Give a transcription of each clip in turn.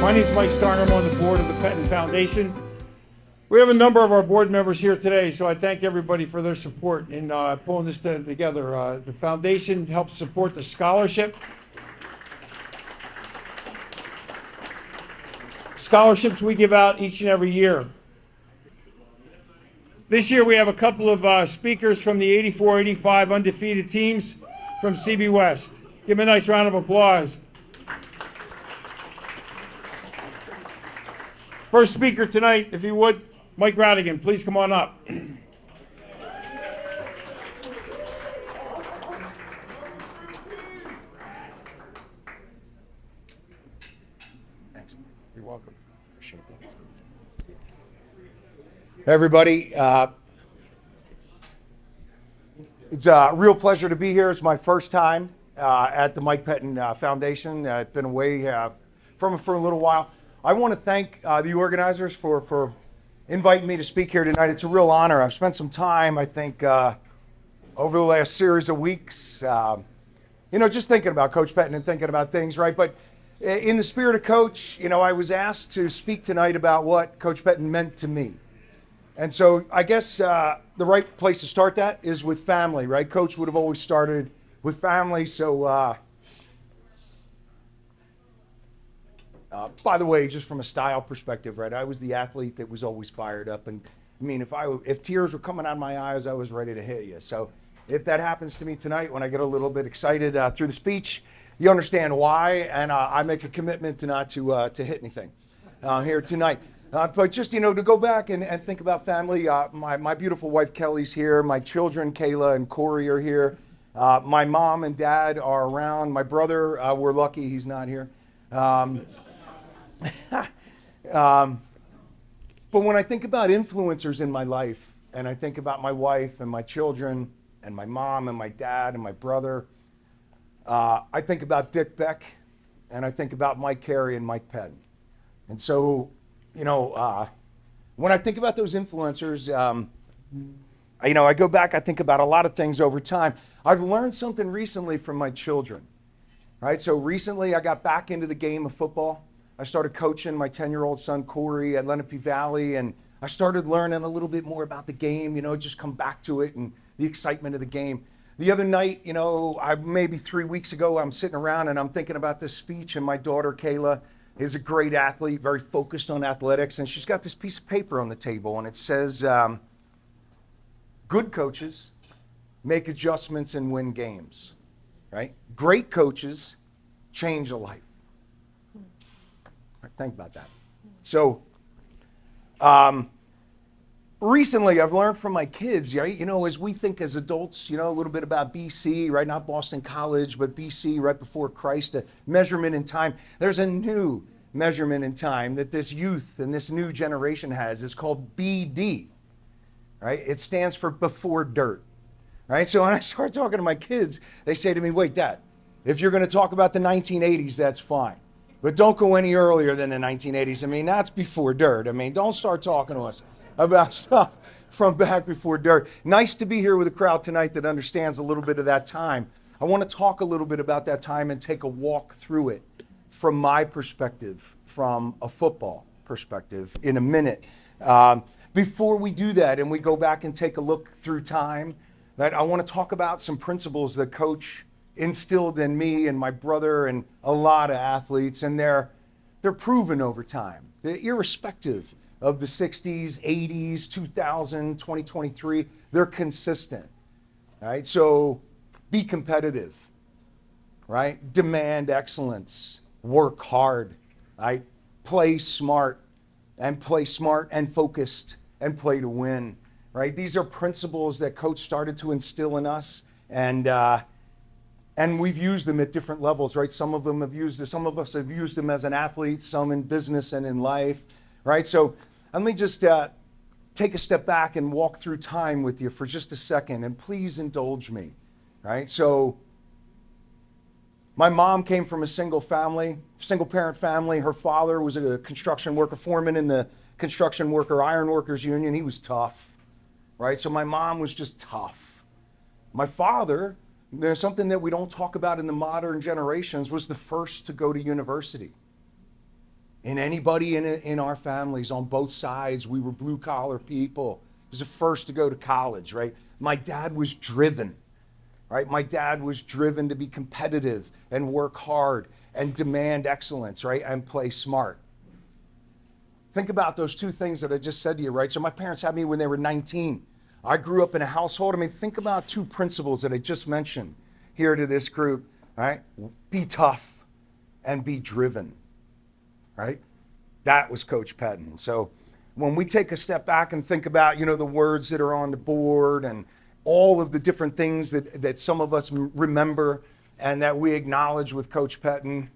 My name is Mike Starner. I'm on the board of the Pettine Foundation. We have a number of our board members here today, so I thank everybody for their support in pulling this together. The foundation helps support the scholarship. Scholarships we give out each and every year. This year we have a couple of speakers from the 84-85 undefeated teams from CB West. Give them a nice round of applause. First speaker tonight, if you would, Mike Rattigan, please come on up. Thanks. You're welcome. Appreciate that. Hey everybody, it's a real pleasure to be here. It's my first time at the Mike Pettine Foundation. I've been away from it for a little while. I want to thank the organizers for inviting me to speak here tonight. It's a real honor. I've spent some time, I think, over the last series of weeks, just thinking about Coach Pettine and thinking about things, right? But in the spirit of Coach, I was asked to speak tonight about what Coach Pettine meant to me. And so I guess the right place to start that is with family, right? Coach would have always started with family. So, by the way, just from a style perspective, right? I was the athlete that was always fired up. And I mean, if tears were coming out of my eyes, I was ready to hit you. So if that happens to me tonight, when I get a little bit excited through the speech, you understand why. And I make a commitment to not to hit anything here tonight. But just, to go back and think about family, my beautiful wife, Kelly's here. My children, Kayla and Corey, are here. My mom and dad are around. My brother, we're lucky he's not here. But when I think about influencers in my life, and I think about my wife and my children and my mom and my dad and my brother, I think about Dick Beck, and I think about Mike Carey and Mike Pettine. And so, when I think about those influencers, I go back, I think about a lot of things over time. I've learned something recently from my children, right? So recently I got back into the game of football. I started coaching my 10-year-old son, Corey, at Lenape Valley, and I started learning a little bit more about the game, just come back to it and the excitement of the game. The other night, maybe 3 weeks ago, I'm sitting around and I'm thinking about this speech, and my daughter, Kayla, is a great athlete, very focused on athletics, and she's got this piece of paper on the table, and it says, good coaches make adjustments and win games, right? Great coaches change a life. Right, think about that. So, recently I've learned from my kids, right? As we think as adults, a little bit about BC, right? Not Boston College, but BC, right before Christ, a measurement in time. There's a new measurement in time that this youth and this new generation has. It's called BD, right? It stands for before dirt, right? So when I start talking to my kids, they say to me, wait, Dad, if you're going to talk about the 1980s, that's fine. But don't go any earlier than the 1980s. I mean, that's before dirt. I mean, don't start talking to us about stuff from back before dirt. Nice to be here with a crowd tonight that understands a little bit of that time. I want to talk a little bit about that time and take a walk through it from my perspective, from a football perspective, in a minute. Before we do that and we go back and take a look through time, that I want to talk about some principles that Coach instilled in me and my brother and a lot of athletes, and they're proven over time. They're irrespective of the 60s, 80s, 2000, 2023, they're consistent, right? So be competitive, right? Demand excellence, work hard, right? Play smart and focused and play to win, right? These are principles that Coach started to instill in us, and we've used them at different levels, right? Some of us have used them as an athlete, some in business and in life, right? So let me just take a step back and walk through time with you for just a second, and please indulge me, right? So my mom came from a single parent family. Her father was a construction worker, foreman in the construction worker, iron workers union. He was tough, right? So my mom was just tough. My father, there's something that we don't talk about in the modern generations, was the first to go to university. And anybody in our families on both sides, we were blue collar people. He was the first to go to college, right? My dad was driven, right? My dad was driven to be competitive and work hard and demand excellence, right? And play smart. Think about those two things that I just said to you, right? So my parents had me when they were 19. I grew up in a household. I mean, think about two principles that I just mentioned here to this group, right? Be tough and be driven, right? That was Coach Pettine. So when we take a step back and think about, the words that are on the board and all of the different things that some of us remember and that we acknowledge with Coach Pettine,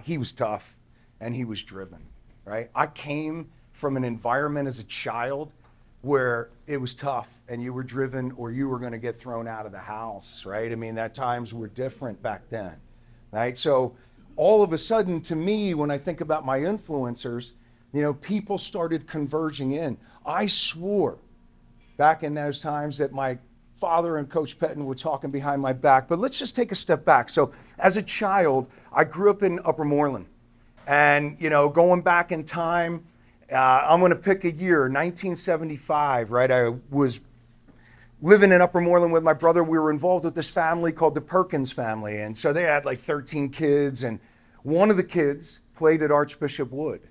he was tough and he was driven, right? I came from an environment as a child where it was tough and you were driven or you were going to get thrown out of the house, right? I mean, that times were different back then, right? So all of a sudden, to me, when I think about my influencers, people started converging in. I swore back in those times that my father and Coach Pettine were talking behind my back. But let's just take a step back. So as a child, I grew up in Upper Moreland. And, going back in time, I'm going to pick a year, 1975, right? I was living in Upper Moreland with my brother. We were involved with this family called the Perkins family. And so they had like 13 kids. And one of the kids played at Archbishop Wood.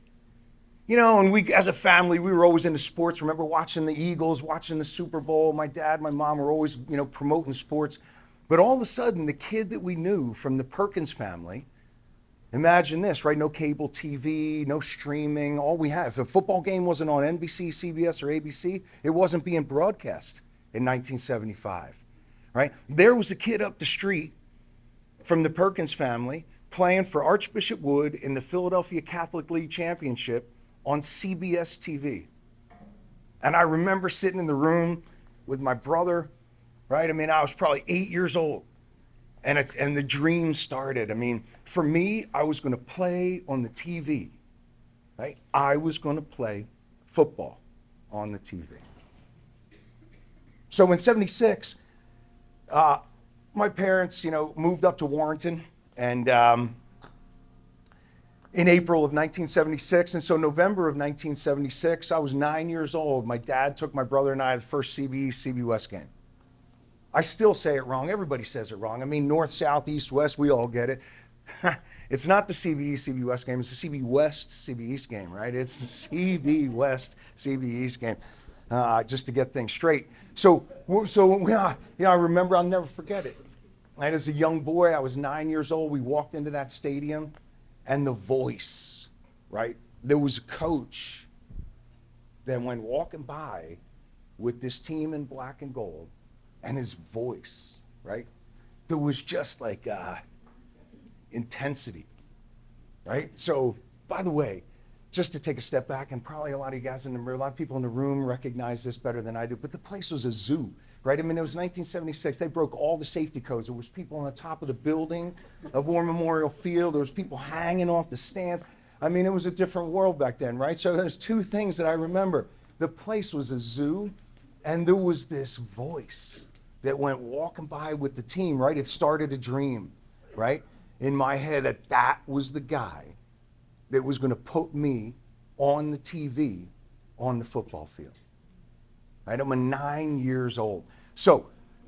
And we, as a family, we were always into sports. Remember watching the Eagles, watching the Super Bowl. My dad, my mom were always, promoting sports. But all of a sudden, the kid that we knew from the Perkins family, imagine this, right? No cable TV, no streaming. All we had, if a football game wasn't on NBC, CBS, or ABC, it wasn't being broadcast in 1975, right? There was a kid up the street from the Perkins family playing for Archbishop Wood in the Philadelphia Catholic League Championship on CBS TV. And I remember sitting in the room with my brother, right? I mean, I was probably 8 years old. And the dream started. I mean, for me, I was going to play on the TV, right? I was going to play football on the TV. So in 76, my parents, moved up to Warrenton, and in April of 1976. And so November of 1976, I was 9 years old. My dad took my brother and I to the first CB East, CB West game. I still say it wrong. Everybody says it wrong. I mean, north, south, east, west, we all get it. It's not the CB East, CB West game. It's the CB West, CB East game, right? It's the CB West, CB East game, just to get things straight. So I remember, I'll never forget it. And as a young boy, I was 9 years old. We walked into that stadium, and the voice, right? There was a coach that went walking by with this team in black and gold, and his voice, right? There was just like intensity, right? So, by the way, just to take a step back, and probably a lot of you guys a lot of people in the room recognize this better than I do, but the place was a zoo, right? I mean, it was 1976. They broke all the safety codes. There was people on the top of the building of War Memorial Field. There was people hanging off the stands. I mean, it was a different world back then, right? So there's two things that I remember. The place was a zoo, and there was this voice that went walking by with the team, right? It started a dream, right? In my head, that was the guy that was going to put me on the TV on the football field, right? I'm 9 years old. So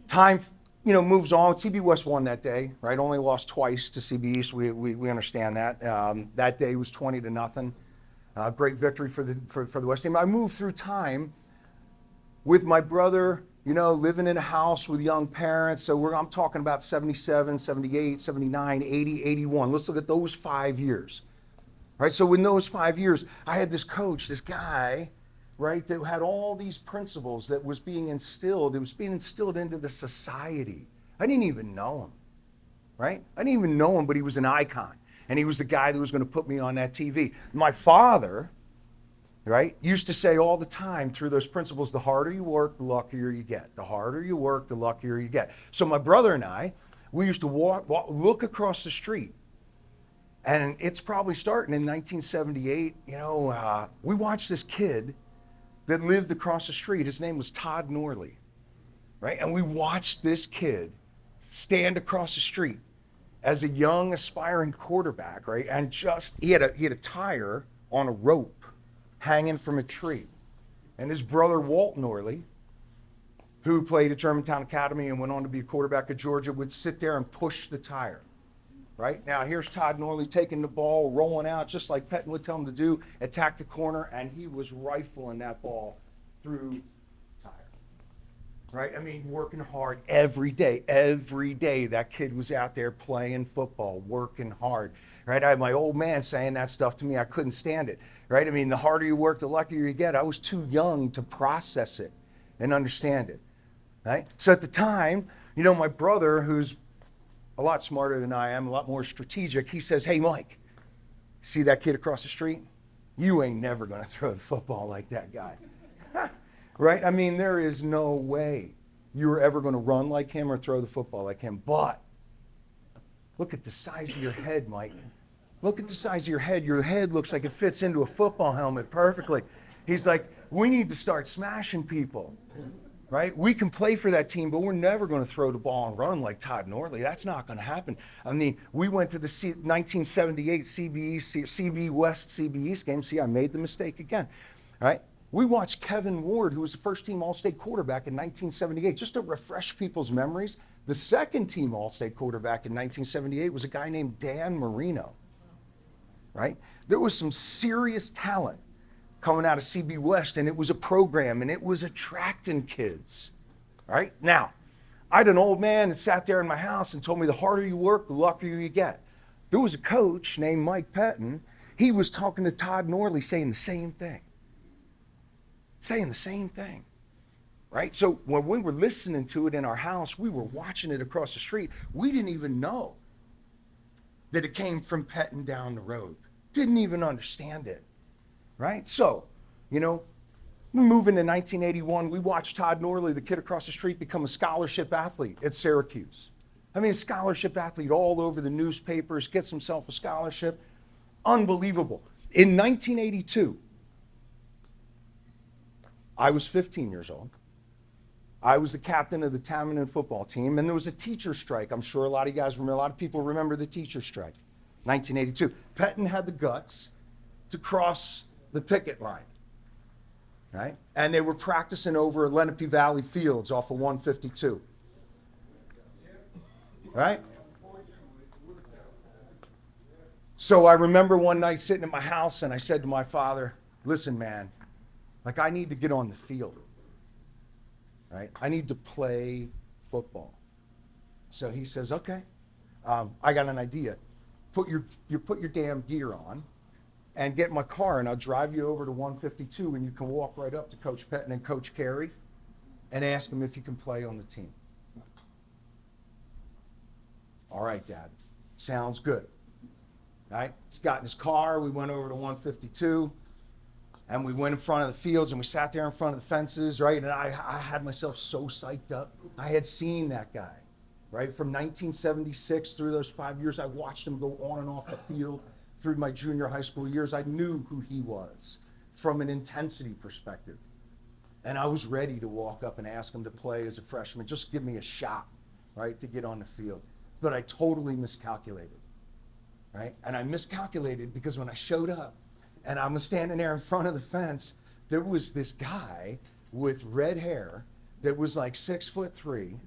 time, moves on. CB West won that day, right? Only lost twice to CB East. We understand that. That day was 20-0. Great victory for the West team. I moved through time with my brother, living in a house with young parents. So I'm talking about 77, 78, 79, 80, 81. Let's look at those 5 years, right? So in those 5 years, I had this coach, this guy, right, that had all these principles that was being instilled. It was being instilled into the society. I didn't even know him, right? I didn't even know him, but he was an icon. And he was the guy that was going to put me on that TV. My father, right, used to say all the time through those principles, the harder you work, the luckier you get. The harder you work, the luckier you get. So my brother and I, we used to look across the street. And it's probably starting in 1978. We watched this kid that lived across the street. His name was Todd Norley, right? And we watched this kid stand across the street as a young aspiring quarterback, right? And just he had a tire on a rope hanging from a tree. And his brother Walt Norley, who played at Germantown Academy and went on to be a quarterback at Georgia, would sit there and push the tire. Right? Now here's Todd Norley taking the ball, rolling out just like Pettine would tell him to do, attack the corner, and he was rifling that ball through the tire. Right? I mean, working hard every day. Every day that kid was out there playing football, working hard. Right? I had my old man saying that stuff to me. I couldn't stand it. Right? I mean, the harder you work, the luckier you get. I was too young to process it and understand it. Right? So at the time, you know, my brother, who's a lot smarter than I am, a lot more strategic, he says, "Hey, Mike, see that kid across the street? You ain't never going to throw the football like that guy." Right? I mean, there is no way you're ever going to run like him or throw the football like him. But look at the size of your head, Mike. Look at the size of your head. Your head looks like it fits into a football helmet perfectly. He's like, "We need to start smashing people." Right? We can play for that team, but we're never going to throw the ball and run like Todd Norley. That's not going to happen. I mean, we went to the 1978 CB West, CB East game. See, I made the mistake again. Right? We watched Kevin Ward, who was the first team All-State quarterback in 1978. Just to refresh people's memories, the second team All-State quarterback in 1978 was a guy named Dan Marino. Right? There was some serious talent coming out of CB West, and it was a program, and it was attracting kids, right? Now, I had an old man that sat there in my house and told me the harder you work, the luckier you get. There was a coach named Mike Pettine. He was talking to Todd Norley saying the same thing. Right? So when we were listening to it in our house, we were watching it across the street. We didn't even know that it came from Pettine down the road. Didn't even understand it. Right? So, you know, we move into 1981. We watch Todd Norley, the kid across the street, become a scholarship athlete at Syracuse. I mean, a scholarship athlete all over the newspapers, gets himself a scholarship. Unbelievable. In 1982, I was 15 years old. I was the captain of the Tamanin football team, and there was a teacher strike. I'm sure a lot of you guys remember, a lot of people remember the teacher strike, 1982. Pettine had the guts to cross the picket line, right? And they were practicing over at Lenape Valley Fields off of 152, right? So I remember one night sitting in my house and I said to my father, "Listen, man, like I need to get on the field, right? I need to play football." So he says, "Okay, I got an idea. Put your damn gear on and get in my car, and I'll drive you over to 152, and you can walk right up to Coach Pettine and Coach Carey and ask them if you can play on the team." "All right, Dad. Sounds good." Right? He's got in his car. We went over to 152, and we went in front of the fields, and we sat there in front of the fences, right? And I had myself so psyched up. I had seen that guy, right? From 1976 through those 5 years, I watched him go on and off the field. Through my junior high school years, I knew who he was from an intensity perspective. And I was ready to walk up and ask him to play as a freshman, just give me a shot, right, to get on the field. But I totally miscalculated, right? And I miscalculated because when I showed up and I was standing there in front of the fence, there was this guy with red hair that was like 6'3",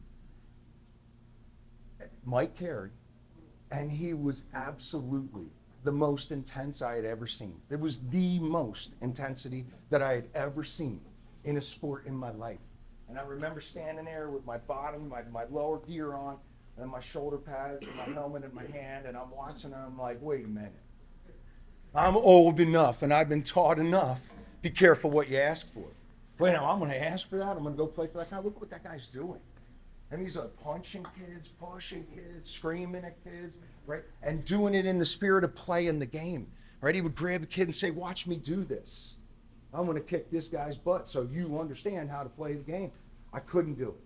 Mike Carey, and he was absolutely the most intense I had ever seen. It was the most intensity that I had ever seen in a sport in my life. And I remember standing there with my lower gear on, and my shoulder pads and my helmet in my hand, and I'm watching and I'm like, wait a minute. I'm old enough and I've been taught enough. Be careful what you ask for. Wait, now I'm going to ask for that? I'm going to go play for that guy? Look what that guy's doing. And he's punching kids, pushing kids, screaming at kids, right? And doing it in the spirit of playing the game, right? He would grab a kid and say, "Watch me do this. I'm going to kick this guy's butt so you understand how to play the game." I couldn't do it.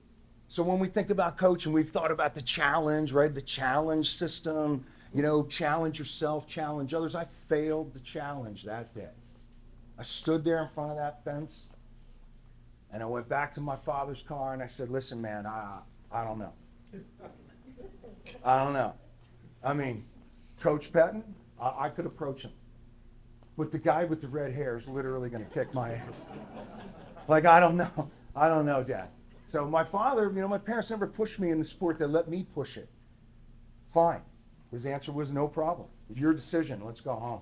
So when we think about coaching, we've thought about the challenge, right? The challenge system, you know, challenge yourself, challenge others. I failed the challenge that day. I stood there in front of that fence, and I went back to my father's car and I said, "Listen, man, I don't know. I don't know. I mean, Coach Pettine, I could approach him. But the guy with the red hair is literally going to kick my ass. Like, I don't know. I don't know, Dad. So my father, my parents never pushed me in the sport. They let me push it. Fine. His answer was no problem. Your decision. Let's go home.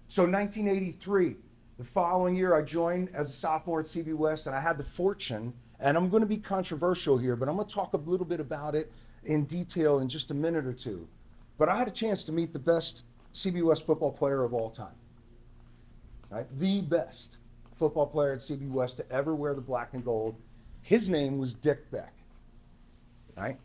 So 1983, the following year, I joined as a sophomore at CB West, and I had the fortune, and I'm going to be controversial here, but I'm going to talk a little bit about it in detail in just a minute or two. But I had a chance to meet the best CB West football player of all time. Right? The best football player at CB West to ever wear the black and gold. His name was Dick Beck. Right?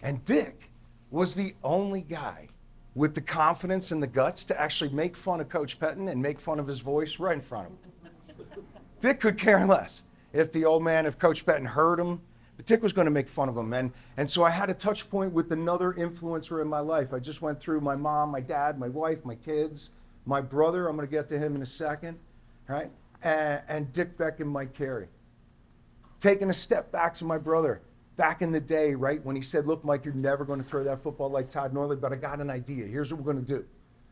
And Dick was the only guy with the confidence and the guts to actually make fun of Coach Pettine and make fun of his voice right in front of him. Dick could care less if Coach Pettine heard him. But Dick was going to make fun of him. And so I had a touch point with another influencer in my life. I just went through my mom, my dad, my wife, my kids, my brother. I'm going to get to him in a second. Right? And Dick Beck and Mike Carey. Taking a step back to my brother. Back in the day, right, when he said, look, Mike, you're never going to throw that football like Todd Norley, but I got an idea. Here's what we're going to do,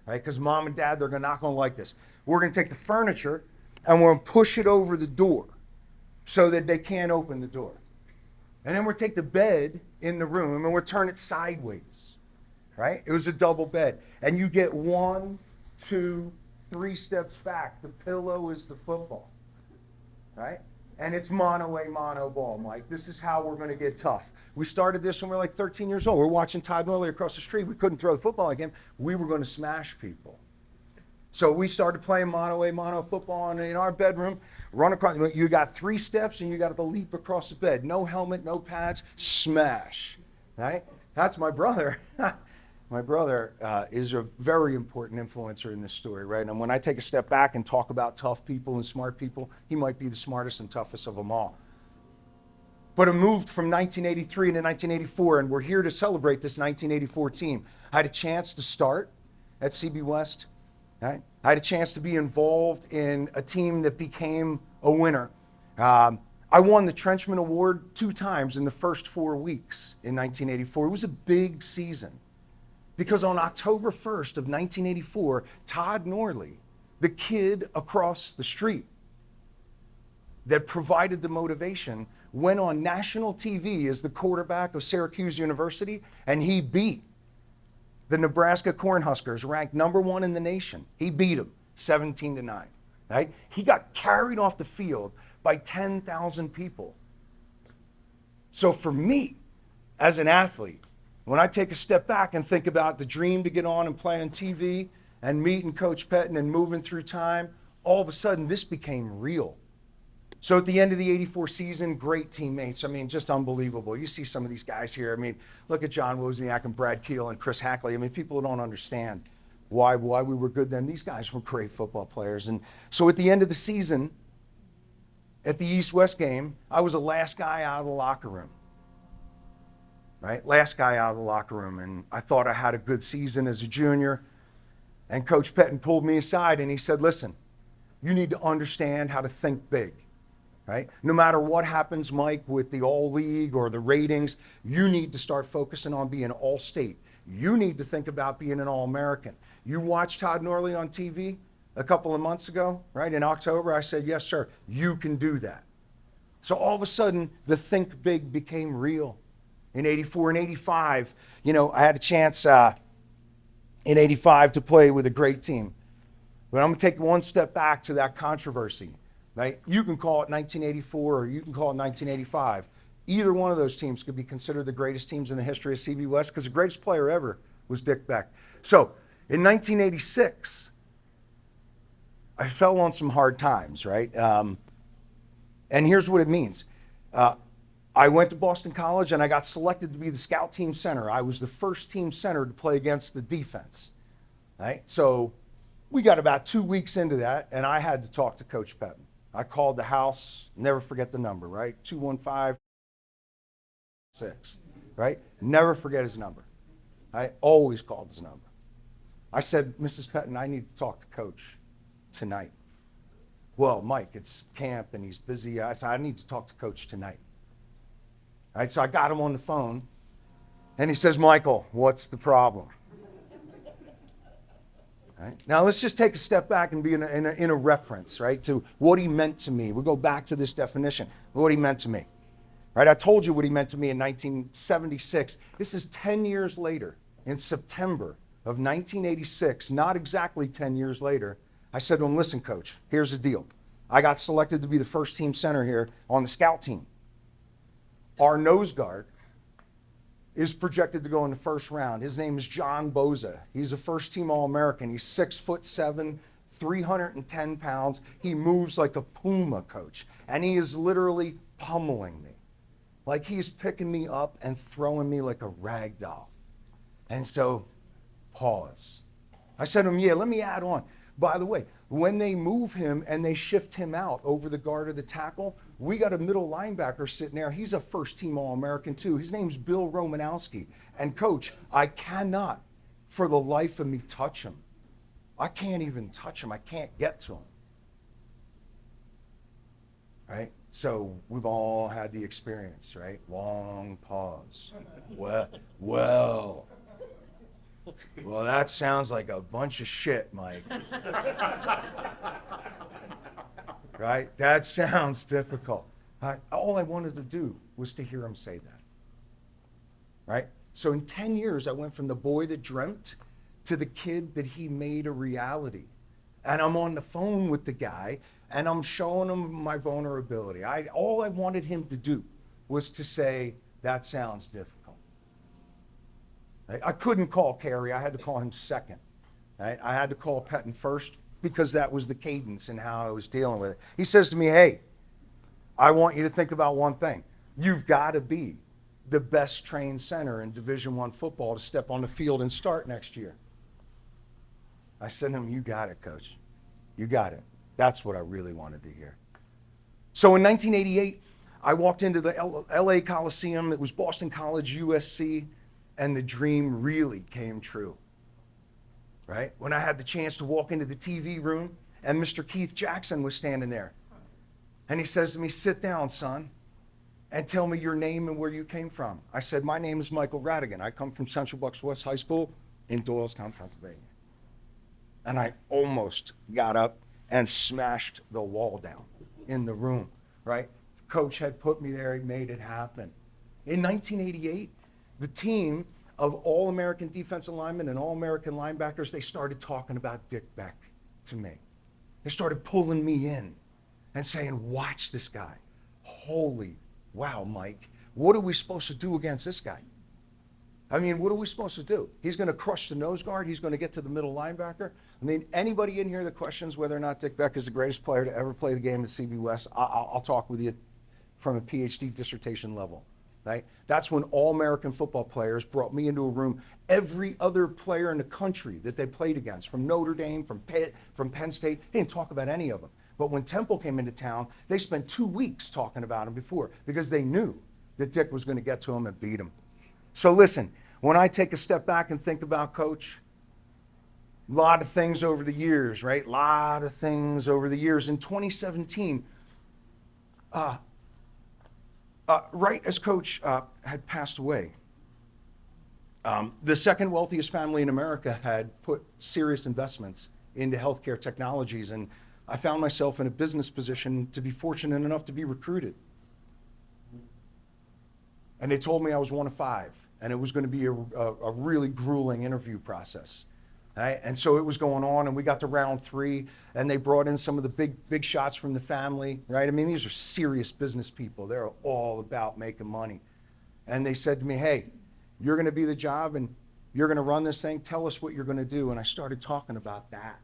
right? Because Mom and Dad, they're not going to like this. We're going to take the furniture and we're going to push it over the door so that they can't open the door. And then we'll take the bed in the room and we'll turn it sideways, right? It was a double bed. And you get 1, 2, 3 steps back. The pillow is the football, right? And it's mono a mono ball, Mike. This is how we're going to get tough. We started this when we were like 13 years old. We're watching Todd Norley across the street. We couldn't throw the football like him. We were going to smash people. So we started playing mono a mono football in our bedroom. Run across. You got 3 steps and you got to leap across the bed. No helmet, no pads. Smash. Right? That's my brother. My brother is a very important influencer in this story, right? And when I take a step back and talk about tough people and smart people, he might be the smartest and toughest of them all. But it moved from 1983 to 1984, and we're here to celebrate this 1984 team. I had a chance to start at CB West. Right? I had a chance to be involved in a team that became a winner. I won the Trenchman Award 2 times in the first 4 weeks in 1984. It was a big season. Because on October 1st of 1984, Todd Norley, the kid across the street that provided the motivation, went on national TV as the quarterback of Syracuse University, and he beat the Nebraska Cornhuskers, ranked #1 in the nation. He beat them 17-9. Right? He got carried off the field by 10,000 people. So for me, as an athlete, when I take a step back and think about the dream to get on and play on TV and meeting Coach Pettine and moving through time, all of a sudden this became real. So at the end of the 84 season, great teammates. I mean, just unbelievable. You see some of these guys here. I mean, look at John Wozniak and Brad Keel and Chris Hackley. I mean, people don't understand why we were good then. These guys were great football players. And so at the end of the season, at the East-West game, I was the last guy out of the locker room. Right? Last guy out of the locker room. And I thought I had a good season as a junior. And Coach Pettine pulled me aside and he said, listen, you need to understand how to think big. Right? No matter what happens, Mike, with the all-league or the ratings, you need to start focusing on being all-state. You need to think about being an All-American. You watched Todd Norley on TV a couple of months ago, right? In October, I said, yes, sir, you can do that. So all of a sudden, the think big became real. In 84 and 85, I had a chance in 85 to play with a great team. But I'm going to take one step back to that controversy. Right? You can call it 1984 or you can call it 1985. Either one of those teams could be considered the greatest teams in the history of CB West because the greatest player ever was Dick Beck. So in 1986, I fell on some hard times, right? And here's what it means. I went to Boston College and I got selected to be the scout team center. I was the first team center to play against the defense, right? So we got about 2 weeks into that and I had to talk to Coach Pettine. I called the house, never forget the number, right? 215-6, right? Never forget his number. I always called his number. I said, Mrs. Pettine, I need to talk to Coach tonight. Well, Mike, it's camp and he's busy. I said, I need to talk to Coach tonight. All right, so I got him on the phone and he says, Michael, what's the problem? Right? Now let's just take a step back and be in a reference, right, to what he meant to me. We'll go back to this definition, what he meant to me. Right? I told you what he meant to me in 1976. This is 10 years later, in September of 1986, not exactly 10 years later. I said to him, listen, coach, here's the deal. I got selected to be the first team center here on the scout team. Our nose guard is projected to go in the first round. His name is John Boza. He's a first team All-American. He's 6'7", 310 pounds. He moves like a puma, coach. And he is literally pummeling me. Like he's picking me up and throwing me like a rag doll. And so, pause. I said to him, yeah, let me add on. By the way, when they move him and they shift him out over the guard or the tackle, we got a middle linebacker sitting there. He's a first team All-American too. His name's Bill Romanowski. And coach, I cannot for the life of me touch him. I can't even touch him. I can't get to him. Right? So we've all had the experience, right? Long pause. Well, that sounds like a bunch of shit, Mike. Right? That sounds difficult. All I wanted to do was to hear him say that. Right? So in 10 years, I went from the boy that dreamt to the kid that he made a reality. And I'm on the phone with the guy, and I'm showing him my vulnerability. All I wanted him to do was to say, that sounds difficult. Right? I couldn't call Carey. I had to call him second. Right? I had to call Pettine first because that was the cadence and how I was dealing with it. He says to me, hey, I want you to think about one thing. You've got to be the best trained center in Division I football to step on the field and start next year. I said to him, you got it, coach. You got it. That's what I really wanted to hear. So in 1988, I walked into the LA Coliseum. It was Boston College, USC, and the dream really came true. Right? When I had the chance to walk into the TV room, and Mr. Keith Jackson was standing there. And he says to me, sit down, son, and tell me your name and where you came from. I said, my name is Michael Rattigan. I come from Central Bucks West High School in Doylestown, Pennsylvania. And I almost got up and smashed the wall down in the room, right? Coach had put me there. He made it happen. In 1988, the team of All-American defensive linemen and All-American linebackers, they started talking about Dick Beck to me. They started pulling me in and saying, watch this guy. Holy wow, Mike. What are we supposed to do against this guy? I mean, what are we supposed to do? He's going to crush the nose guard. He's going to get to the middle linebacker. I mean, anybody in here that questions whether or not Dick Beck is the greatest player to ever play the game at CB West, I'll talk with you from a PhD dissertation level. Right? That's when All-American football players brought me into a room. Every other player in the country that they played against, from Notre Dame, from Pitt, from Penn State, they didn't talk about any of them. But when Temple came into town, they spent 2 weeks talking about him before because they knew that Dick was going to get to him and beat him. So listen, when I take a step back and think about Coach, a lot of things over the years, right? A lot of things over the years. In 2017, right as Coach had passed away, the second wealthiest family in America had put serious investments into healthcare technologies, and I found myself in a business position to be fortunate enough to be recruited. And they told me I was one of 5, and it was going to be a really grueling interview process. Right? And so it was going on, and we got to round 3, and they brought in some of the big shots from the family, right? I mean, these are serious business people. They're all about making money. And they said to me, hey, you're going to be the job, and you're going to run this thing. Tell us what you're going to do. And I started talking about that.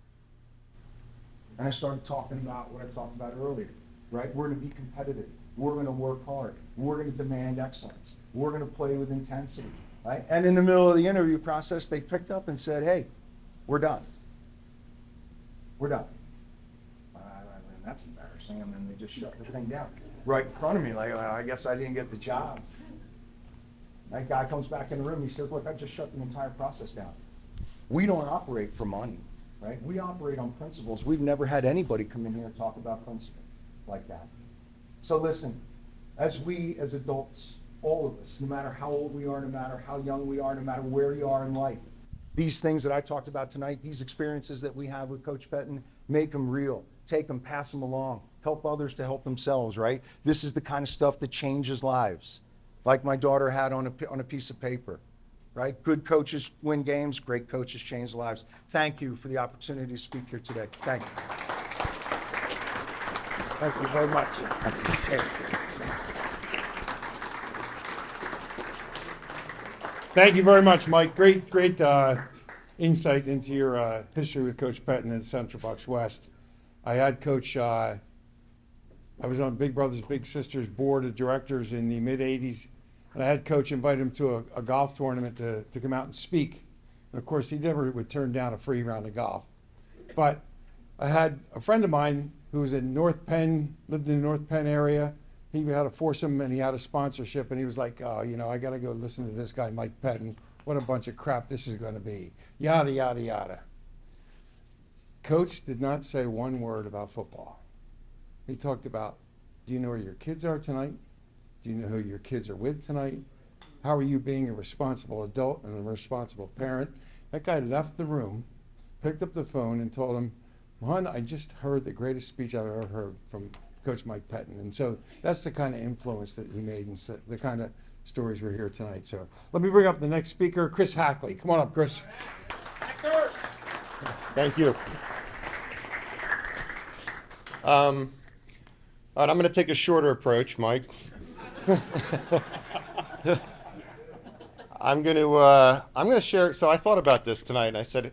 And I started talking about what I talked about earlier, right? We're going to be competitive. We're going to work hard. We're going to demand excellence. We're going to play with intensity, right? And in the middle of the interview process, they picked up and said, hey, we're done. We're done. That's embarrassing. And then they just shut the thing down right in front of me. Like, I guess I didn't get the job. That guy comes back in the room. He says, look, I just shut the entire process down. We don't operate for money, right? We operate on principles. We've never had anybody come in here and talk about principles like that. So listen, as adults, all of us, no matter how old we are, no matter how young we are, no matter where you are in life, These things that I talked about tonight, these experiences that we have with Coach Pettine, make them real. Take them, pass them along. Help others to help themselves, right? This is the kind of stuff that changes lives. Like my daughter had on a piece of paper, right? Good coaches win games, great coaches change lives. Thank you for the opportunity to speak here today. Thank you. Thank you very much. Thank you very much, Mike. Great insight into your history with Coach Pettine in Central Bucks West. I had Coach, I was on Big Brothers Big Sisters board of directors in the mid-'80s, and I had Coach invite him to a golf tournament to come out and speak. And of course, he never would turn down a free round of golf. But I had a friend of mine who was in North Penn, lived in the North Penn area. He had a foursome and he had a sponsorship, and he was like, oh, you know, I got to go listen to this guy, Mike Pettine. What a bunch of crap this is going to be. Yada, yada, yada. Coach did not say one word about football. He talked about, do you know where your kids are tonight? Do you know who your kids are with tonight? How are you being a responsible adult and a responsible parent? That guy left the room, picked up the phone and told him, Juan, I just heard the greatest speech I've ever heard from Coach Mike Pettine. And so that's the kind of influence that he made and the kind of stories we're here tonight. So let me bring up the next speaker, Chris Hackley. Come on up, Chris. Thank you. All right, I'm going to take a shorter approach, Mike. I'm going to share. So I thought about this tonight, and I said,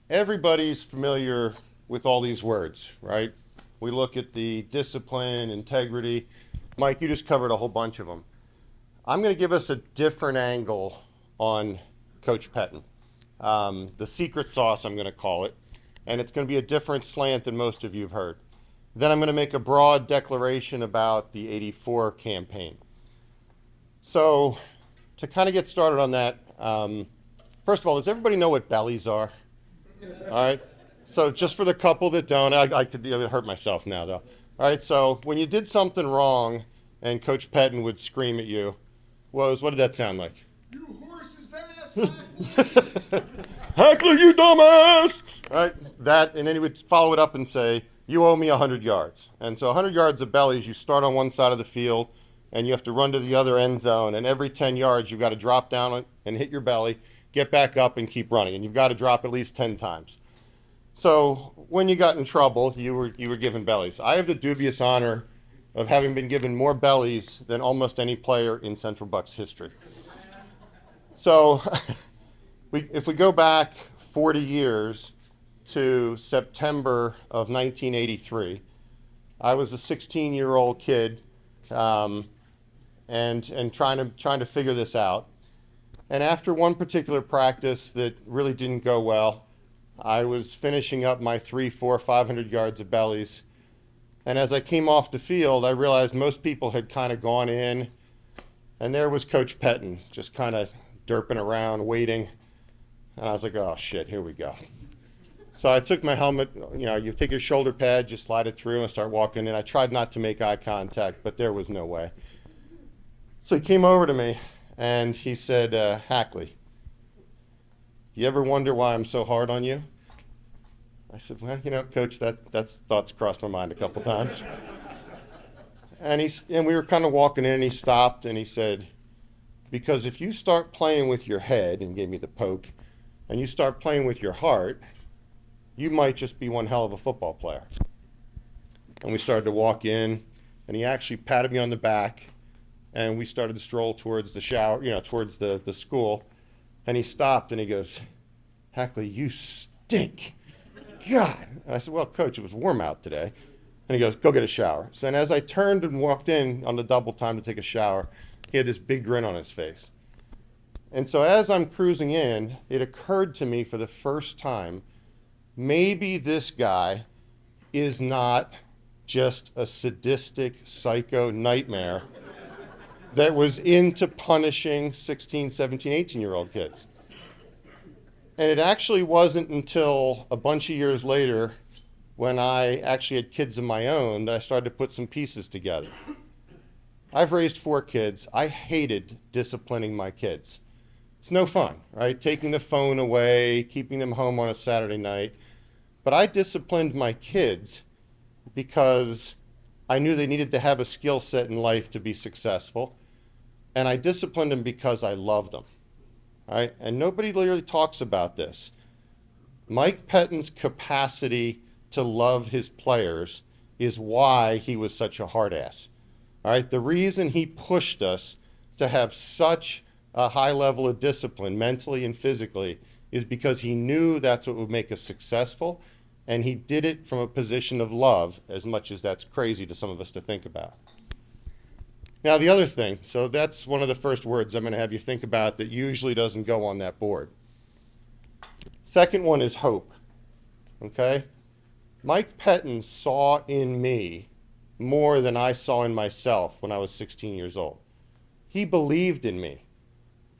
everybody's familiar with all these words, right? We look at the discipline, integrity. Mike, you just covered a whole bunch of them. I'm going to give us a different angle on Coach Pettine. The secret sauce, I'm going to call it. And it's going to be a different slant than most of you have heard. Then I'm going to make a broad declaration about the '84 campaign. So to kind of get started on that, first of all, does everybody know what bellies are? All right. So just for the couple that don't, I could hurt myself now though. All right. So when you did something wrong and Coach Pettine would scream at you, what did that sound like? You horse's ass, Hackley! Hackley, you dumbass! Right? That, and then he would follow it up and say, you owe me 100 yards. And so 100 yards of bellies, you start on one side of the field and you have to run to the other end zone. And every 10 yards, you've got to drop down and hit your belly, get back up and keep running. And you've got to drop at least 10 times. So when you got in trouble, you were given bellies. I have the dubious honor of having been given more bellies than almost any player in Central Bucks history. So if we go back 40 years to September of 1983, I was a 16-year-old kid and trying to figure this out. And after one particular practice that really didn't go well, I was finishing up my 300, 400, 500 yards of bellies. And as I came off the field, I realized most people had kind of gone in, and there was Coach Pettine just kind of derping around, waiting. And I was like, oh shit, here we go. So I took my helmet, you take your shoulder pad, you slide it through and start walking in. I tried not to make eye contact, but there was no way. So he came over to me and he said, Hackley, do you ever wonder why I'm so hard on you? I said, well, Coach, that's thoughts crossed my mind a couple times. And we were kind of walking in and he stopped and he said, because if you start playing with your head, and gave me the poke, and you start playing with your heart, you might just be one hell of a football player. And we started to walk in, and he actually patted me on the back, and we started to stroll towards the shower, towards the school. And he stopped and he goes, Hackley, you stink. God. And I said, well, Coach, it was warm out today. And he goes, go get a shower. So, and as I turned and walked in on the double time to take a shower, he had this big grin on his face. And so as I'm cruising in, it occurred to me for the first time, maybe this guy is not just a sadistic psycho nightmare that was into punishing 16, 17, 18-year-old kids. And it actually wasn't until a bunch of years later, when I actually had kids of my own, that I started to put some pieces together. I've raised 4 kids. I hated disciplining my kids. It's no fun, right? Taking the phone away, keeping them home on a Saturday night. But I disciplined my kids because I knew they needed to have a skill set in life to be successful. And I disciplined them because I loved them, right? And nobody really talks about this. Mike Pettine's capacity to love his players is why he was such a hard ass. All right, the reason he pushed us to have such a high level of discipline, mentally and physically, is because he knew that's what would make us successful, and he did it from a position of love, as much as that's crazy to some of us to think about. Now, the other thing, so that's one of the first words I'm going to have you think about that usually doesn't go on that board. Second one is hope, okay? Mike Pettine saw in me more than I saw in myself when I was 16 years old. He believed in me.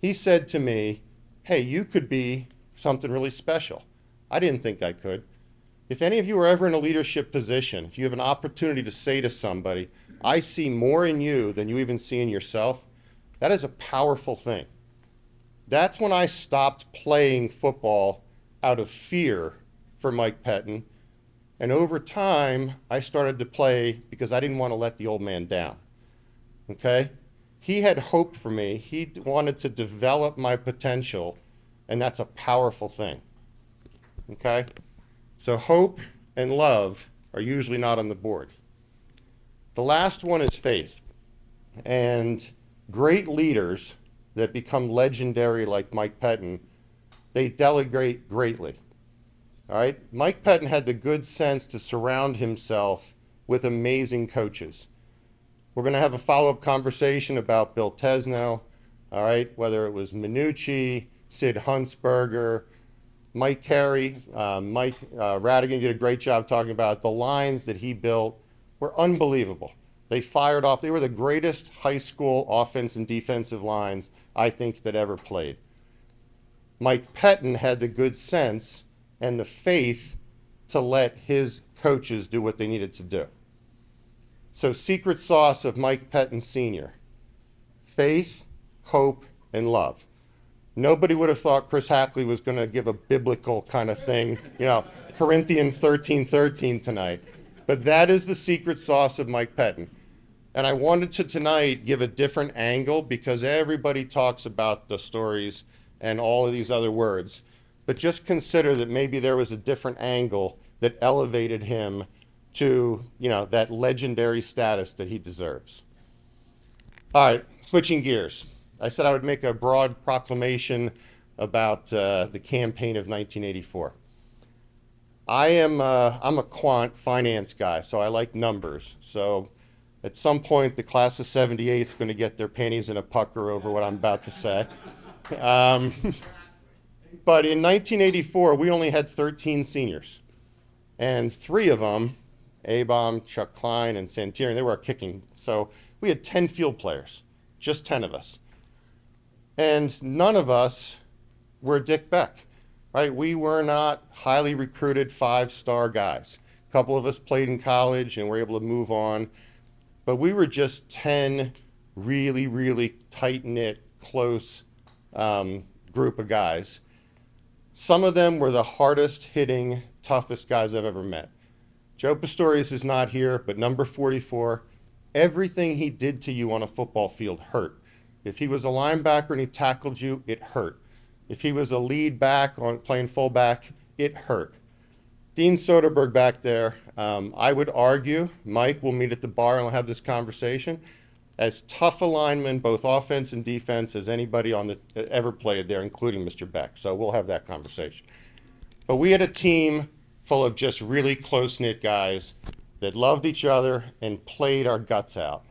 He said to me, hey, you could be something really special. I didn't think I could. If any of you are ever in a leadership position, if you have an opportunity to say to somebody, I see more in you than you even see in yourself, that is a powerful thing. That's when I stopped playing football out of fear for Mike Pettine. And over time, I started to play because I didn't want to let the old man down, okay? He had hope for me. He wanted to develop my potential, and that's a powerful thing, okay? So hope and love are usually not on the board. The last one is faith. And great leaders that become legendary like Mike Pettine, they delegate greatly. All right, Mike Pettine had the good sense to surround himself with amazing coaches. We're going to have a follow-up conversation about Bill Tesno, all right, whether it was Minucci, Sid Huntsberger, Mike Carey, Rattigan did a great job talking about the lines that he built were unbelievable. They fired off. They were the greatest high school offense and defensive lines, I think, that ever played. Mike Pettine had the good sense and the faith to let his coaches do what they needed to do. So secret sauce of Mike Pettine Sr., faith, hope, and love. Nobody would have thought Chris Hackley was going to give a biblical kind of thing, you know, Corinthians 13:13 tonight. But that is the secret sauce of Mike Pettine. And I wanted to tonight give a different angle because everybody talks about the stories and all of these other words. But just consider that maybe there was a different angle that elevated him to, you know, that legendary status that he deserves. All right, switching gears. I said I would make a broad proclamation about the campaign of 1984. I'm a quant finance guy, so I like numbers. So at some point, the class of '78 is going to get their panties in a pucker over what I'm about to say. But in 1984, we only had 13 seniors. And 3 of them, A-Bomb, Chuck Klein, and Santerian, they were kicking. So we had 10 field players, just 10 of us. And none of us were Dick Beck, right? We were not highly recruited 5-star guys. A couple of us played in college and were able to move on. But we were just 10 really, really tight-knit, close group of guys. Some of them were the hardest hitting, toughest guys I've ever met. Joe Pistorius is not here, but number 44, everything he did to you on a football field hurt. If he was a linebacker and he tackled you, it hurt. If he was a lead back on playing fullback, it hurt. Dean Soderbergh back there, I would argue, Mike, we'll meet at the bar and we'll have this conversation, as tough a lineman, both offense and defense, as anybody on the ever played there, including Mr. Beck. So we'll have that conversation. But we had a team full of just really close-knit guys that loved each other and played our guts out.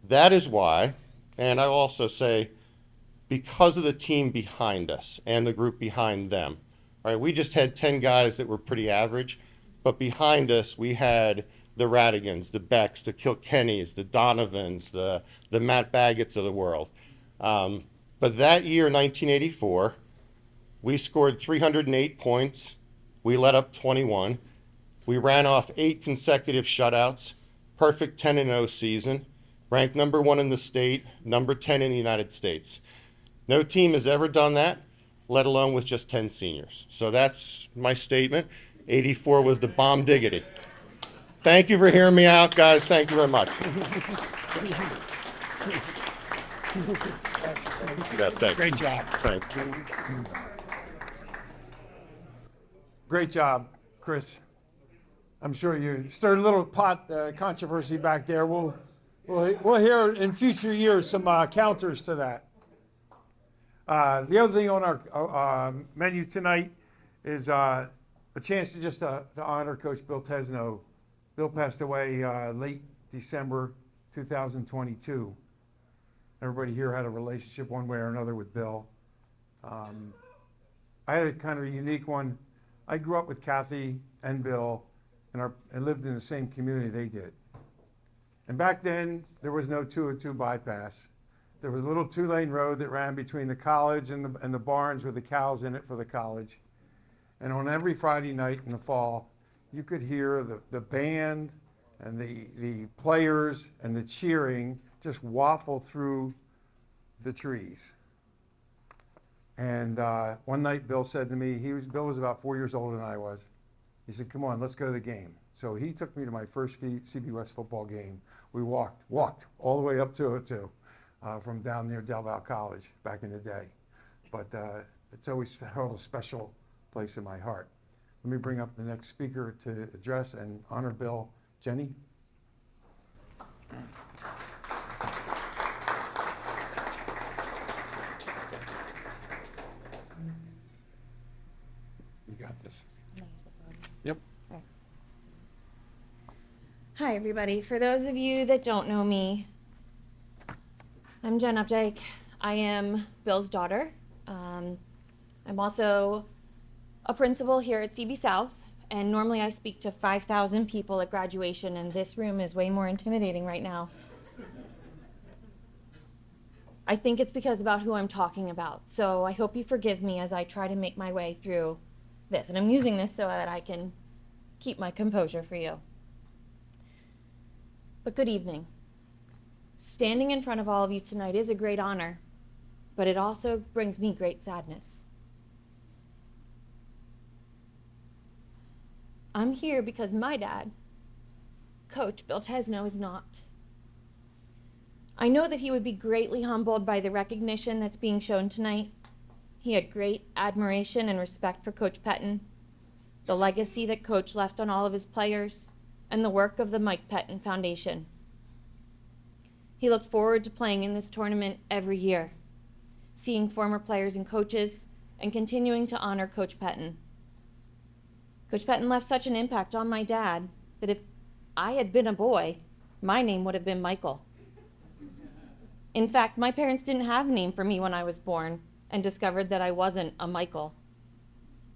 That is why, and I also say, because of the team behind us and the group behind them, right? We just had 10 guys that were pretty average, but behind us we had the Rattigans, the Becks, the Kilkennys, the Donovans, the Matt Baggetts of the world. But that year, 1984, we scored 308 points. We let up 21. We ran off 8 consecutive shutouts, perfect 10-0 season, ranked number 1 in the state, number 10 in the United States. No team has ever done that, let alone with just 10 seniors. So that's my statement. 84 was the bomb diggity. Thank you for hearing me out, guys. Thank you very much. Yeah, thanks. Great job. Thanks. Great job, Chris. I'm sure you stirred a little pot controversy back there. We'll hear in future years some counters to that. The other thing on our menu tonight is a chance to just to honor Coach Bill Tesno. Bill passed away late December 2022. Everybody here had a relationship one way or another with Bill. I had a kind of a unique one. I grew up with Kathy and Bill and lived in the same community they did. And back then, there was no 202 bypass. There was a little 2-lane road that ran between the college and the barns with the cows in it for the college. And on every Friday night in the fall, you could hear the band and the players and the cheering just waffle through the trees. And one night Bill said to me, Bill was about 4 years older than I was. He said, come on, let's go to the game. So he took me to my first CB West football game. We walked all the way up 202 from down near Del Val College back in the day. But it's always held a special place in my heart. Let me bring up the next speaker to address and honor Bill. Jenny? You got this. Yep. Hi, everybody. For those of you that don't know me, I'm Jen Updike. I am Bill's daughter. I'm also a principal here at CB South, and normally I speak to 5,000 people at graduation, and this room is way more intimidating right now. I think it's because about who I'm talking about, so I hope you forgive me as I try to make my way through this, and I'm using this so that I can keep my composure for you. But good evening. Standing in front of all of you tonight is a great honor, but it also brings me great sadness. I'm here because my dad, Coach Bill Tesno, is not. I know that he would be greatly humbled by the recognition that's being shown tonight. He had great admiration and respect for Coach Pettine, the legacy that Coach left on all of his players, and the work of the Mike Pettine Foundation. He looked forward to playing in this tournament every year, seeing former players and coaches, and continuing to honor Coach Pettine. Coach Pettine left such an impact on my dad that if I had been a boy, my name would have been Michael. In fact, my parents didn't have a name for me when I was born and discovered that I wasn't a Michael.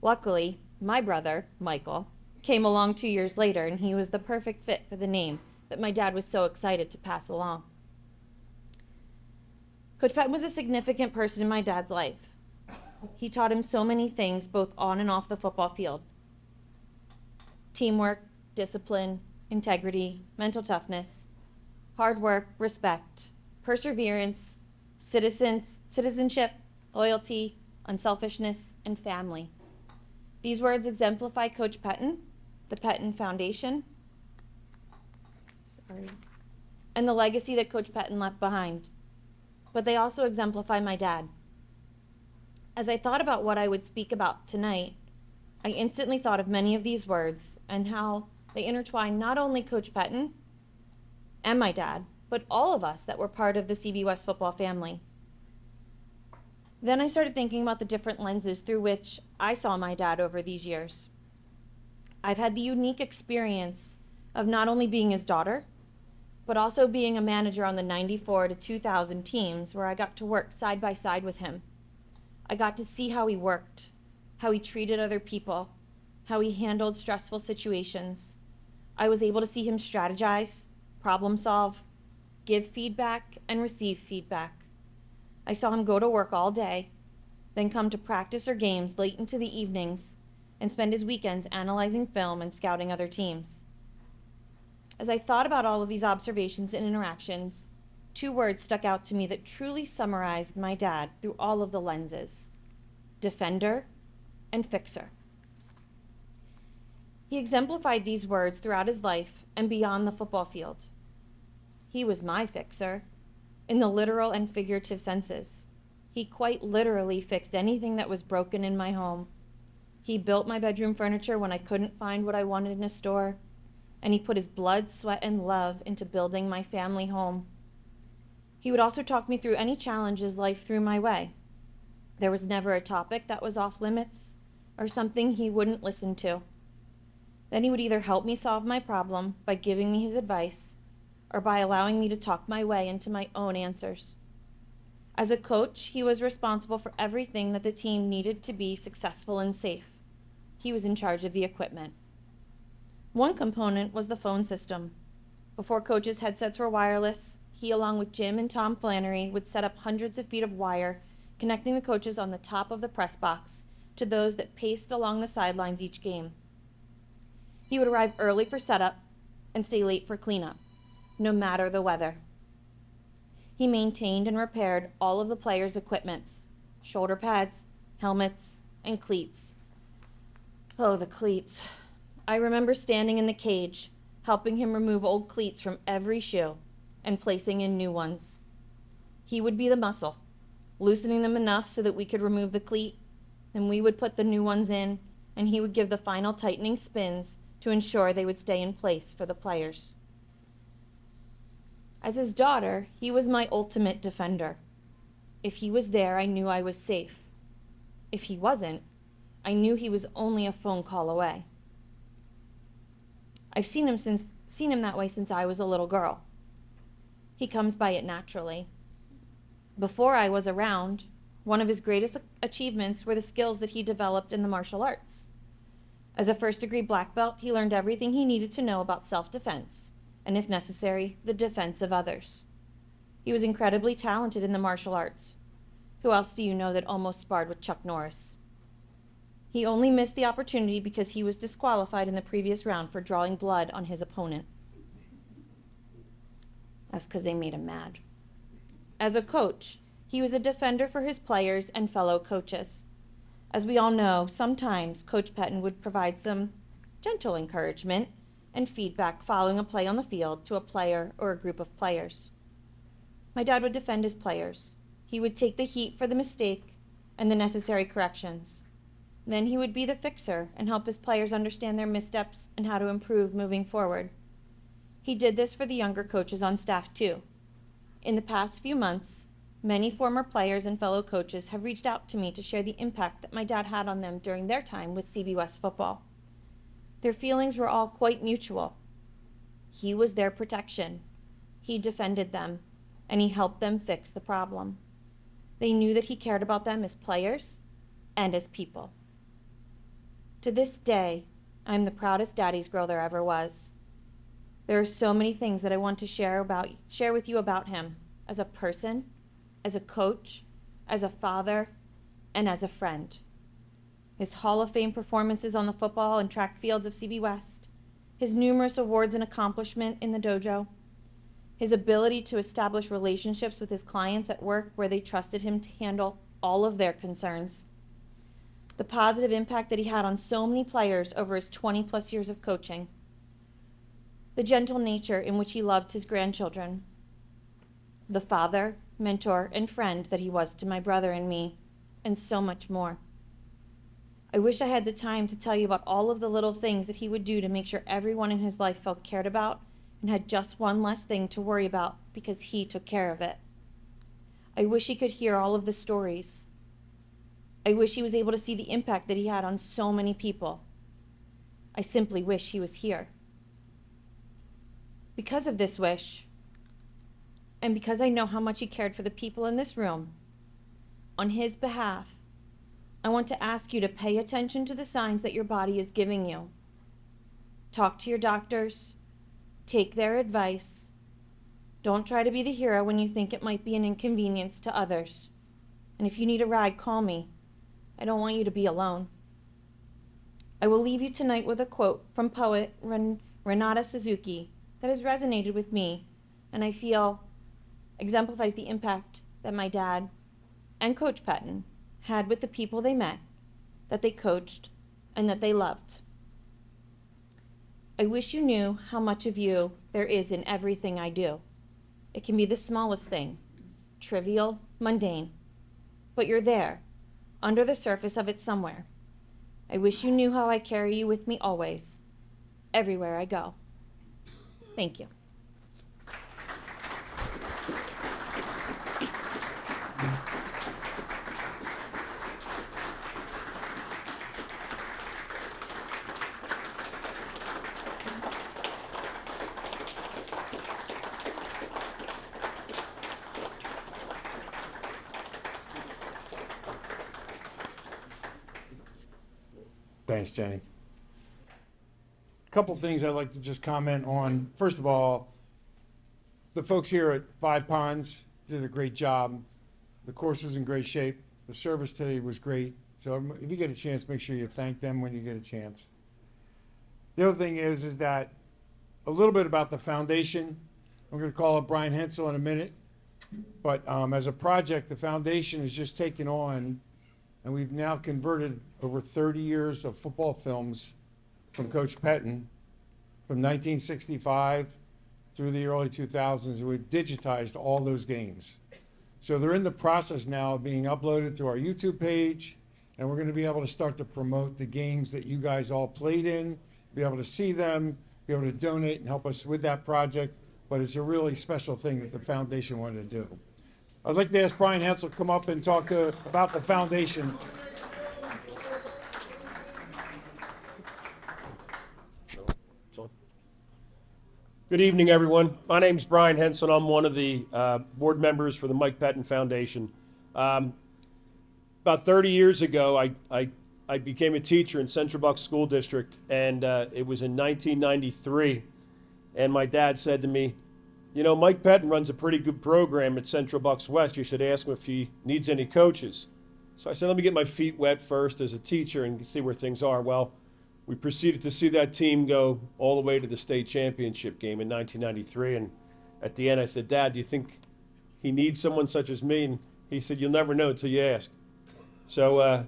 Luckily, my brother, Michael, came along 2 years later, and he was the perfect fit for the name that my dad was so excited to pass along. Coach Pettine was a significant person in my dad's life. He taught him so many things, both on and off the football field. Teamwork, discipline, integrity, mental toughness, hard work, respect, perseverance, citizenship, loyalty, unselfishness, and family. These words exemplify Coach Pettine, the Pettine Foundation, and the legacy that Coach Pettine left behind. But they also exemplify my dad. As I thought about what I would speak about tonight, I instantly thought of many of these words and how they intertwine not only Coach Pettine and my dad, but all of us that were part of the CB West football family. Then I started thinking about the different lenses through which I saw my dad over these years. I've had the unique experience of not only being his daughter, but also being a manager on the 94 to 2000 teams where I got to work side by side with him. I got to see how he worked, how he treated other people, how he handled stressful situations. I was able to see him strategize, problem solve, give feedback, and receive feedback. I saw him go to work all day, then come to practice or games late into the evenings, and spend his weekends analyzing film and scouting other teams. As I thought about all of these observations and interactions, two words stuck out to me that truly summarized my dad through all of the lenses: defender and fixer. He exemplified these words throughout his life and beyond the football field. He was my fixer, in the literal and figurative senses. He quite literally fixed anything that was broken in my home. He built my bedroom furniture when I couldn't find what I wanted in a store, and he put his blood, sweat, and love into building my family home. He would also talk me through any challenges life threw my way. There was never a topic that was off limits or something he wouldn't listen to. Then he would either help me solve my problem by giving me his advice or by allowing me to talk my way into my own answers. As a coach, he was responsible for everything that the team needed to be successful and safe. He was in charge of the equipment. One component was the phone system. Before coaches' headsets were wireless, he, along with Jim and Tom Flannery, would set up hundreds of feet of wire connecting the coaches on the top of the press box to those that paced along the sidelines each game. He would arrive early for setup and stay late for cleanup, no matter the weather. He maintained and repaired all of the players' equipments: shoulder pads, helmets, and cleats. Oh, the cleats. I remember standing in the cage, helping him remove old cleats from every shoe and placing in new ones. He would be the muscle, loosening them enough so that we could remove the cleat, then we would put the new ones in, and he would give the final tightening spins to ensure they would stay in place for the players. As his daughter, he was my ultimate defender. If he was there, I knew I was safe. If he wasn't, I knew he was only a phone call away. I've seen him that way since I was a little girl. He comes by it naturally. Before I was around, one of his greatest achievements were the skills that he developed in the martial arts. As a first-degree black belt, he learned everything he needed to know about self-defense, and if necessary, the defense of others. He was incredibly talented in the martial arts. Who else do you know that almost sparred with Chuck Norris? He only missed the opportunity because he was disqualified in the previous round for drawing blood on his opponent. That's because they made him mad. As a coach, he was a defender for his players and fellow coaches. As we all know, sometimes Coach Pettine would provide some gentle encouragement and feedback following a play on the field to a player or a group of players. My dad would defend his players. He would take the heat for the mistake and the necessary corrections. Then he would be the fixer and help his players understand their missteps and how to improve moving forward. He did this for the younger coaches on staff too. In the past few months, many former players and fellow coaches have reached out to me to share the impact that my dad had on them during their time with CB West football. Their feelings were all quite mutual. He was their protection. He defended them, and he helped them fix the problem. They knew that he cared about them as players and as people. To this day, I'm the proudest daddy's girl there ever was. There are so many things that I want to share with you about him as a person, as a coach, as a father, and as a friend. His Hall of Fame performances on the football and track fields of CB West, his numerous awards and accomplishment in the dojo, his ability to establish relationships with his clients at work where they trusted him to handle all of their concerns, the positive impact that he had on so many players over his 20-plus years of coaching, the gentle nature in which he loved his grandchildren, the father, mentor, and friend that he was to my brother and me, and so much more. I wish I had the time to tell you about all of the little things that he would do to make sure everyone in his life felt cared about and had just one less thing to worry about because he took care of it. I wish he could hear all of the stories. I wish he was able to see the impact that he had on so many people. I simply wish he was here. Because of this wish, and because I know how much he cared for the people in this room, on his behalf, I want to ask you to pay attention to the signs that your body is giving you. Talk to your doctors. Take their advice. Don't try to be the hero when you think it might be an inconvenience to others. And if you need a ride, call me. I don't want you to be alone. I will leave you tonight with a quote from poet Renata Suzuki that has resonated with me, and I feel exemplifies the impact that my dad and Coach Pettine had with the people they met, that they coached, and that they loved. I wish you knew how much of you there is in everything I do. It can be the smallest thing, trivial, mundane, but you're there, under the surface of it somewhere. I wish you knew how I carry you with me always, everywhere I go. Thank you. Thanks, Jenny. A couple things I'd like to just comment on. First of all, the folks here at Five Ponds did a great job. The course was in great shape. The service today was great. So if you get a chance, make sure you thank them when you get a chance. The other thing is that a little bit about the foundation. I'm going to call up Brian Hensal in a minute. But as a project, the foundation is just taken on, and we've now converted over 30 years of football films from Coach Pettine from 1965 through the early 2000s. And we've digitized all those games. So they're in the process now of being uploaded to our YouTube page, and we're going to be able to start to promote the games that you guys all played in, be able to see them, be able to donate and help us with that project. But it's a really special thing that the foundation wanted to do. I'd like to ask Brian Hensal to come up and talk about the foundation. Good evening, everyone. My name's Brian Hensal. I'm one of the board members for the Mike Pettine Foundation. About 30 years ago, I became a teacher in Central Bucks School District, and it was in 1993. And my dad said to me, you know, Mike Pettine runs a pretty good program at Central Bucks West. You should ask him if he needs any coaches. So I said, let me get my feet wet first as a teacher and see where things are. Well, we proceeded to see that team go all the way to the state championship game in 1993. And at the end, I said, Dad, do you think he needs someone such as me? And he said, you'll never know until you ask. So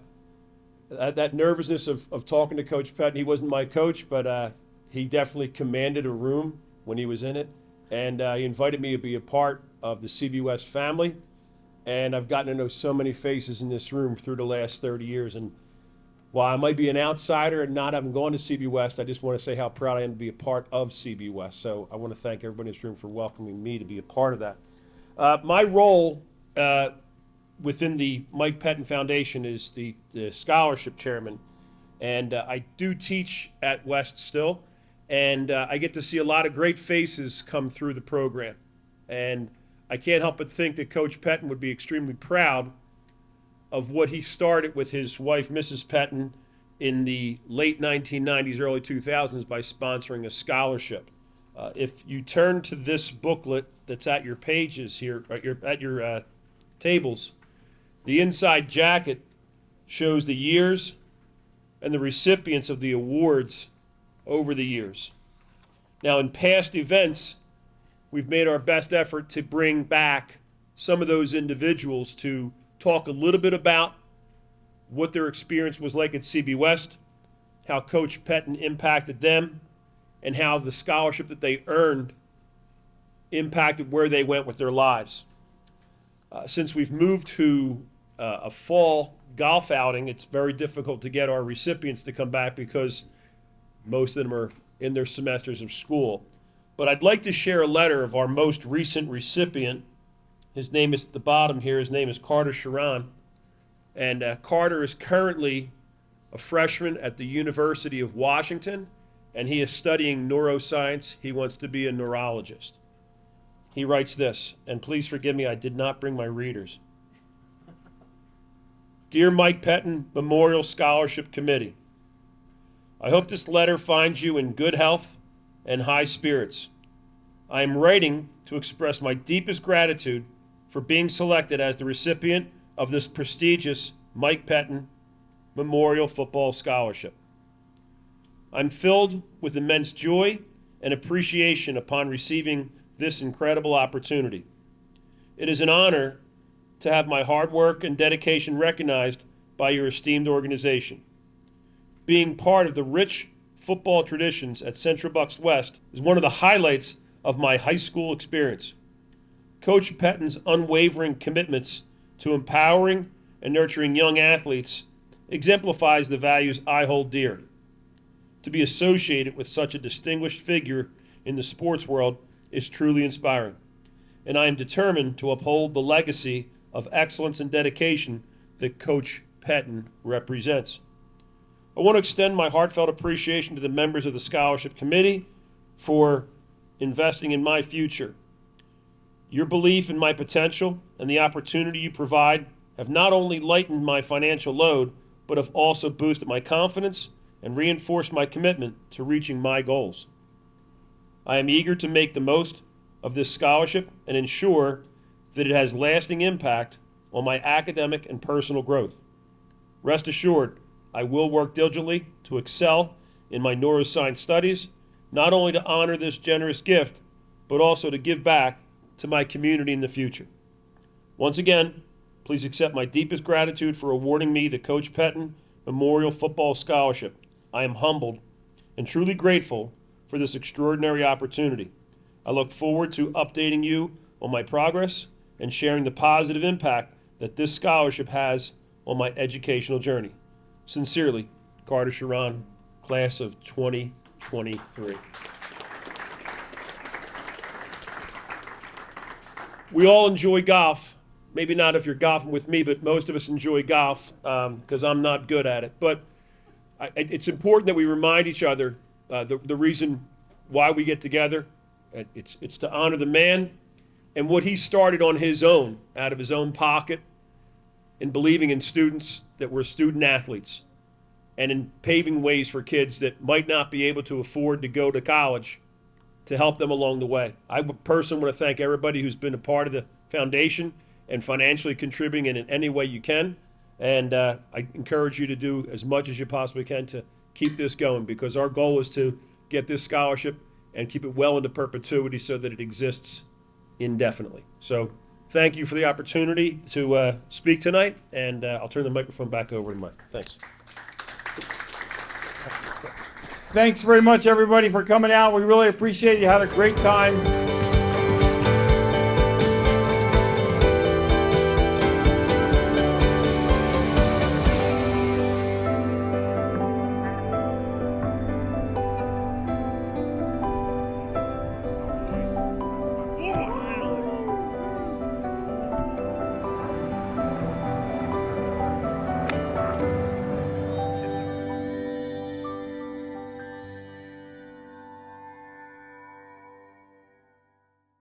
that nervousness of talking to Coach Pettine, he wasn't my coach, but he definitely commanded a room when he was in it. And he invited me to be a part of the CB West family. And I've gotten to know so many faces in this room through the last 30 years. And while I might be an outsider and not having gone to CB West, I just want to say how proud I am to be a part of CB West. So I want to thank everybody in this room for welcoming me to be a part of that. My role within the Mike Pettine Foundation is the scholarship chairman. And I do teach at West still. And I get to see a lot of great faces come through the program. And I can't help but think that Coach Pettine would be extremely proud of what he started with his wife, Mrs. Pettine, in the late 1990s, early 2000s by sponsoring a scholarship. If you turn to this booklet that's at your pages here, at your tables, the inside jacket shows the years and the recipients of the awards over the years. Now, in past events, we've made our best effort to bring back some of those individuals to talk a little bit about what their experience was like at CB West, how Coach Pettine impacted them, and how the scholarship that they earned impacted where they went with their lives. Since we've moved to a fall golf outing, it's very difficult to get our recipients to come back because most of them are in their semesters of school. But I'd like to share a letter of our most recent recipient. His name is at the bottom here. His name is Carter Sharon. And Carter is currently a freshman at the University of Washington, and he is studying neuroscience. He wants to be a neurologist. He writes this, and please forgive me, I did not bring my readers. Dear Mike Pettine Memorial Scholarship Committee, I hope this letter finds you in good health and high spirits. I am writing to express my deepest gratitude for being selected as the recipient of this prestigious Mike Pettine Memorial Football Scholarship. I'm filled with immense joy and appreciation upon receiving this incredible opportunity. it is an honor to have my hard work and dedication recognized by your esteemed organization. Being part of the rich football traditions at Central Bucks West is one of the highlights of my high school experience. Coach Pettine's unwavering commitments to empowering and nurturing young athletes exemplifies the values I hold dear. To be associated with such a distinguished figure in the sports world is truly inspiring, and I am determined to uphold the legacy of excellence and dedication that Coach Pettine represents. I want to extend my heartfelt appreciation to the members of the Scholarship Committee for investing in my future. Your belief in my potential and the opportunity you provide have not only lightened my financial load, but have also boosted my confidence and reinforced my commitment to reaching my goals. I am eager to make the most of this scholarship and ensure that it has lasting impact on my academic and personal growth. Rest assured, I will work diligently to excel in my neuroscience studies, not only to honor this generous gift, but also to give back to my community in the future. Once again, please accept my deepest gratitude for awarding me the Coach Pettine Memorial Football Scholarship. I am humbled and truly grateful for this extraordinary opportunity. I look forward to updating you on my progress and sharing the positive impact that this scholarship has on my educational journey. Sincerely, Carter Sharon, class of 2023. We all enjoy golf. Maybe not if you're golfing with me, but most of us enjoy golf because I'm not good at it. But it's important that we remind each other the reason why we get together. It's to honor the man and what he started on his own, out of his own pocket, in believing in students that were student athletes and in paving ways for kids that might not be able to afford to go to college to help them along the way. I personally want to thank everybody who's been a part of the foundation and financially contributing in any way you can. And I encourage you to do as much as you possibly can to keep this going, because our goal is to get this scholarship and keep it well into perpetuity so that it exists indefinitely. So thank you for the opportunity to speak tonight, and I'll turn the microphone back over to Mike. Thanks. Thanks very much, everybody, for coming out. We really appreciate it. You had a great time.